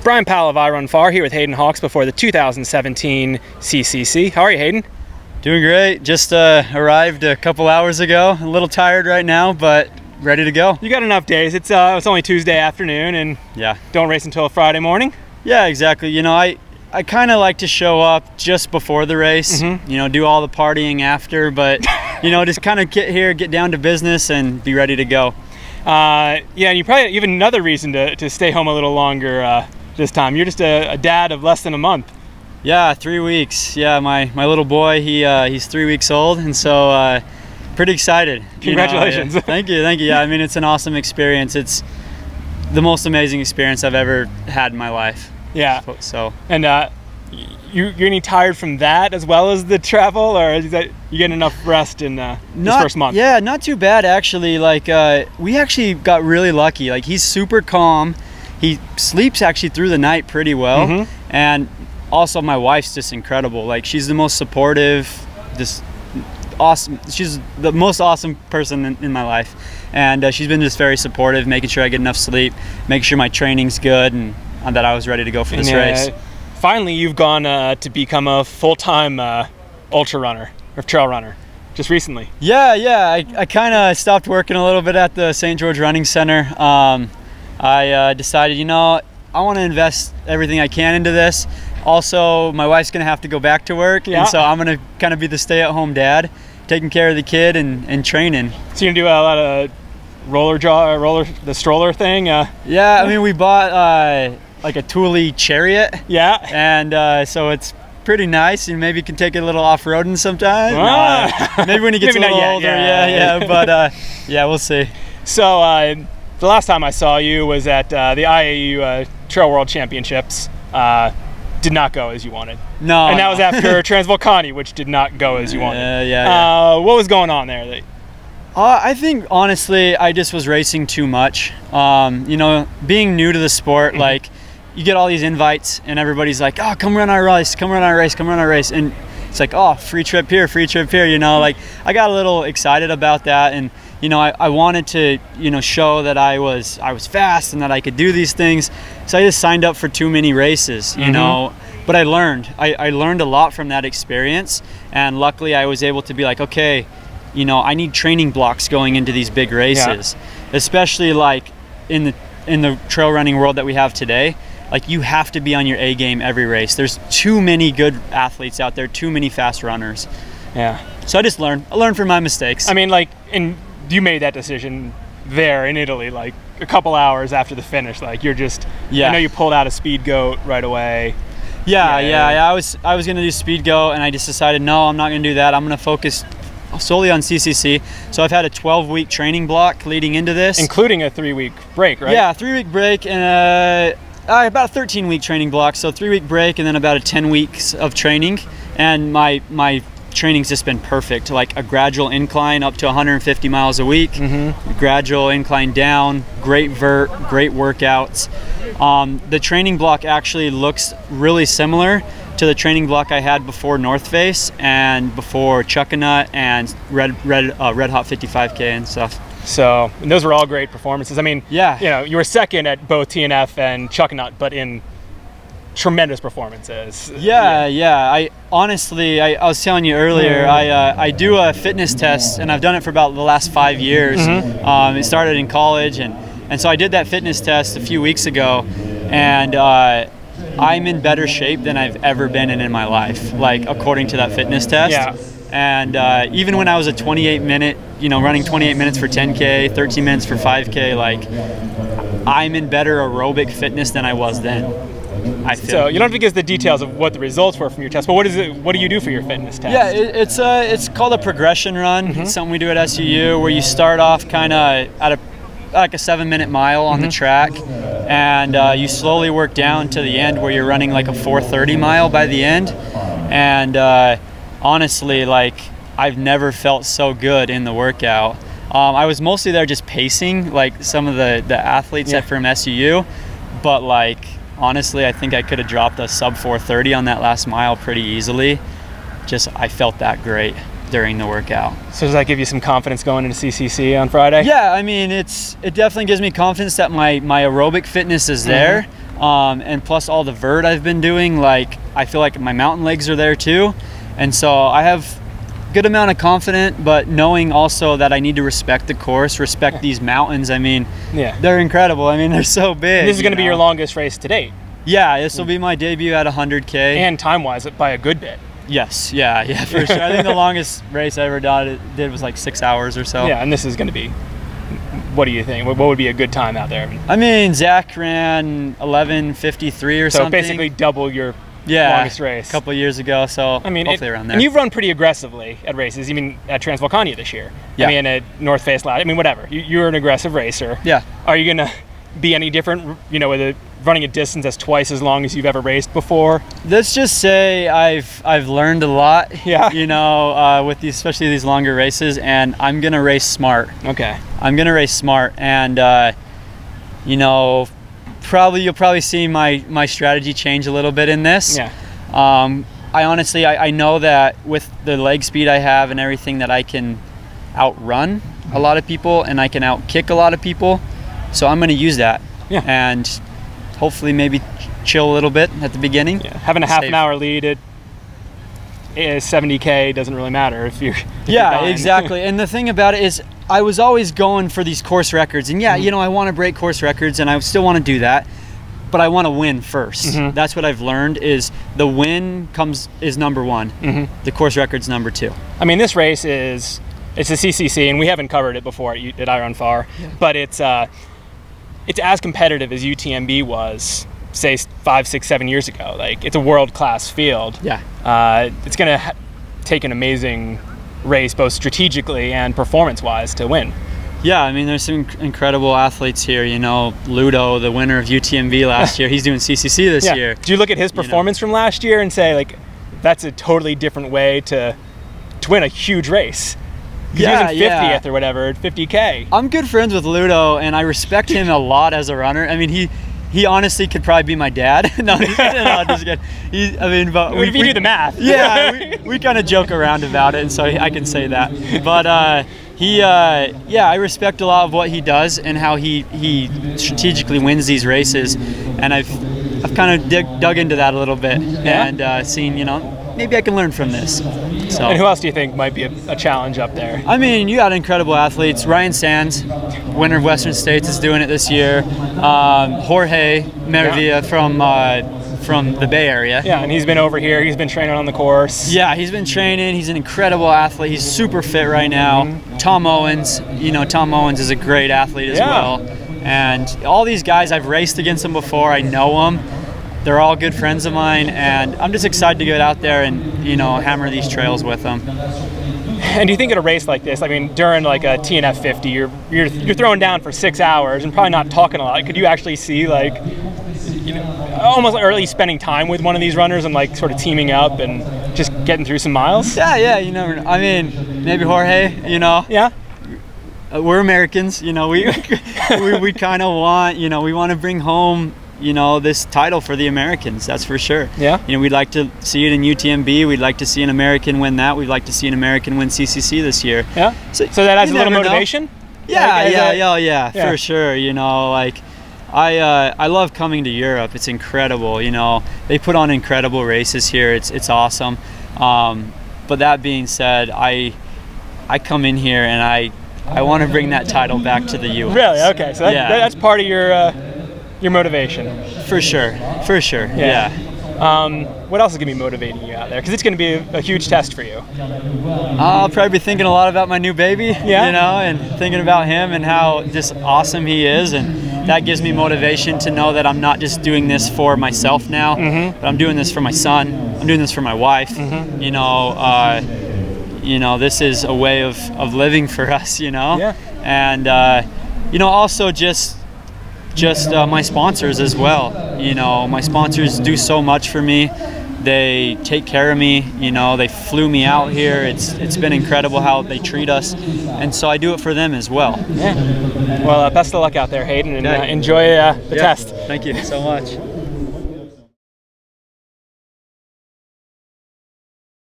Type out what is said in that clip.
Brian Powell of I Run Far here with Hayden Hawks before the 2017 CCC. How are you, Hayden? Doing great. Just arrived a couple hours ago. A little tired right now, but ready to go. You got enough days. It's only Tuesday afternoon, and yeah, don't race until Friday morning. Yeah, exactly. You know, I kind of like to show up just before the race. You know, do all the partying after, but you know, just kind of get here, get down to business, and be ready to go. Yeah, and you probably even another reason to stay home a little longer this time. You're just a dad of less than a month. Yeah, 3 weeks. Yeah, my little boy, he's 3 weeks old, and so pretty excited. Congratulations. You know, thank you. Yeah, I mean, it's an awesome experience. It's the most amazing experience I've ever had in my life. Yeah. So. And you're getting tired from that as well as the travel, or is that you getting enough rest in this first month? Yeah, not too bad actually. Like we actually got really lucky. Like he's super calm. He sleeps actually through the night pretty well, and also my wife's just incredible. Like she's the most supportive, just awesome. She's the most awesome person in my life, and she's been just very supportive, making sure I get enough sleep, making sure my training's good, and that I was ready to go for this race. Finally, you've gone to become a full-time ultra runner or trail runner just recently. Yeah. I kind of stopped working a little bit at the St. George Running Center. I decided, you know, I want to invest everything I can into this. Also, my wife's going to have to go back to work, and so I'm going to kind of be the stay-at-home dad, taking care of the kid and training. So you're going to do a lot of the stroller thing? Yeah, I mean, we bought like a Thule chariot. Yeah. And so it's pretty nice, and maybe you can take it a little off-roading sometime. Maybe when he gets a little older. Yeah. But yeah, we'll see. So the last time I saw you was at the IAU Trail World Championships. Did not go as you wanted. No. And that was after Transvolcani, which did not go as you wanted. Yeah. What was going on there? I think honestly, I just was racing too much. You know, being new to the sport, like you get all these invites, and everybody's like, "Oh, come run our race, come run our race, come run our race," and it's like, "Oh, free trip here, free trip here." You know, like I got a little excited about that, and you know, I wanted to, you know, show that I was fast and that I could do these things. So I just signed up for too many races, you know. But I learned a lot from that experience, and luckily I was able to be like, okay, you know, I need training blocks going into these big races, especially like in the trail running world that we have today. Like you have to be on your A game every race. There's too many good athletes out there, too many fast runners. Yeah. So I learned from my mistakes. I mean, like, you made that decision there in Italy, like a couple hours after the finish. Like you're just, I know you pulled out a speed goat right away. Yeah. I was gonna do speed goat, and I just decided, no, I'm not gonna do that. I'm gonna focus solely on CCC. So I've had a 12-week training block leading into this, including a 3-week break, right? Yeah, 3-week break, and about a 13-week training block. So 3-week break, and then about 10 weeks of training. And my training's just been perfect. Like a gradual incline up to 150 miles a week, gradual incline down, great vert, great workouts. The training block actually looks really similar to the training block I had before North Face and before Chuckanut and Red Hot 55K and stuff. So, and those were all great performances. I mean, you know, you were second at both TNF and Chuckanut, but in tremendous performances. Yeah. I honestly, I was telling you earlier, I do a fitness test, and I've done it for about the last 5 years. It started in college, and so I did that fitness test a few weeks ago, and I'm in better shape than I've ever been in my life, like according to that fitness test. Yeah. And even when I was a 28-minute, you know, running 28 minutes for 10K, 13 minutes for 5K, like I'm in better aerobic fitness than I was then. I feel. So you don't have to give us the details of what the results were from your test, but what do you do for your fitness test? Yeah, it's called a progression run. It's something we do at SUU, where you start off kind of at like a 7-minute mile on the track, and you slowly work down to the end where you're running like a 4:30 mile by the end. And honestly, like I've never felt so good in the workout. I was mostly there just pacing like some of the athletes from SUU, but like honestly, I think I could have dropped a sub 4:30 on that last mile pretty easily. I felt that great during the workout. So does that give you some confidence going into CCC on Friday? Yeah, I mean, it definitely gives me confidence that my aerobic fitness is there. And plus all the vert I've been doing, like I feel like my mountain legs are there too. And so I have good amount of confidence, but knowing also that I need to respect the course, respect these mountains. I mean, they're incredible. I mean, they're so big. And this is going to be your longest race to date. Yeah, this will be my debut at 100K. And time-wise, by a good bit. Yes, yeah, for sure. I think the longest race I ever did was like 6 hours or so. Yeah, and this is going to be, what do you think? What would be a good time out there? I mean, Zach ran 11:53 or something. So basically double your longest race. A couple of years ago, so I mean, hopefully around there. And you've run pretty aggressively at races. You mean at Transvolcania this year? Yeah. I mean at North Face Lab. I mean whatever. You're an aggressive racer. Yeah. Are you gonna be any different? You know, with running a distance that's twice as long as you've ever raced before? Let's just say I've learned a lot. Yeah. You know, with these, especially these longer races, and I'm gonna race smart. Okay. I'm gonna race smart, and you know, you'll probably see my strategy change a little bit in this. Yeah. I honestly, I know that with the leg speed I have and everything, that I can outrun a lot of people and I can outkick a lot of people. So I'm going to use that. Yeah. And hopefully maybe chill a little bit at the beginning. Yeah. Having a half an hour lead at 70K doesn't really matter if you're exactly. And the thing about it is I was always going for these course records, and you know, I want to break course records and I still want to do that, but I want to win first. That's what I've learned, is the win is number one. The course record's number two. I mean, this race it's a CCC, and we haven't covered it before at I Run Far, but it's as competitive as UTMB was, say 5, 6, 7 years ago. Like, it's a world-class field. Yeah. It's going to take an amazing race, both strategically and performance-wise, to win. Yeah, I mean, there's some incredible athletes here. You know, Ludo, the winner of UTMB last year, he's doing CCC this year. Do you look at his performance from last year and say, like, that's a totally different way to win a huge race? Yeah, he was in 50th or whatever at 50K. I'm good friends with Ludo, and I respect him a lot as a runner. I mean, he honestly could probably be my dad. No, just kidding. I mean, but if you do the math. Yeah, we kind of joke around about it, and so I can say that. But yeah, I respect a lot of what he does and how he strategically wins these races, and I've kind of dug into that a little bit and seen, you know, maybe I can learn from this. So. And who else do you think might be a challenge up there? I mean, you got incredible athletes. Ryan Sands, winner of Western States, is doing it this year. Jorge Meravilla from the Bay Area. Yeah, and he's been over here. He's been training on the course. Yeah, he's been training. He's an incredible athlete. He's super fit right now. Tom Owens, you know, Tom Owens is a great athlete as well. And all these guys, I've raced against them before. I know them. They're all good friends of mine, and I'm just excited to get out there and, you know, hammer these trails with them. And do you think at a race like this, I mean, during like a TNF 50, you're throwing down for 6 hours and probably not talking a lot. Could you actually see, like, you know, almost like early spending time with one of these runners and like sort of teaming up and just getting through some miles? Yeah, you never know. I mean, maybe Jorge, you know. Yeah. We're Americans, you know. We kind of want, you know, we want to bring home, you know, this title for the Americans, that's for sure. Yeah. You know, we'd like to see it in UTMB. We'd like to see an American win that. We'd like to see an American win CCC this year. Yeah. So that adds a little motivation? Yeah, for sure. You know, like, I love coming to Europe. It's incredible. You know, they put on incredible races here. It's awesome. But that being said, I come in here and I want to bring that title back to the U.S. Really? Okay. So that's part of your motivation. For sure. Yeah. What else is going to be motivating you out there? Because it's going to be a huge test for you. I'll probably be thinking a lot about my new baby, yeah. You know, and thinking about him and how just awesome he is, and that gives me motivation to know that I'm not just doing this for myself now, but I'm doing this for my son. I'm doing this for my wife. You know, this is a way of living for us. You know, and you know, also just my sponsors as well. You know, my sponsors do so much for me. They take care of me. You know, they flew me out here. It's been incredible how they treat us, and so I do it for them as well. Yeah. Well, best of luck out there, Hayden, and enjoy the test. Thank you so much.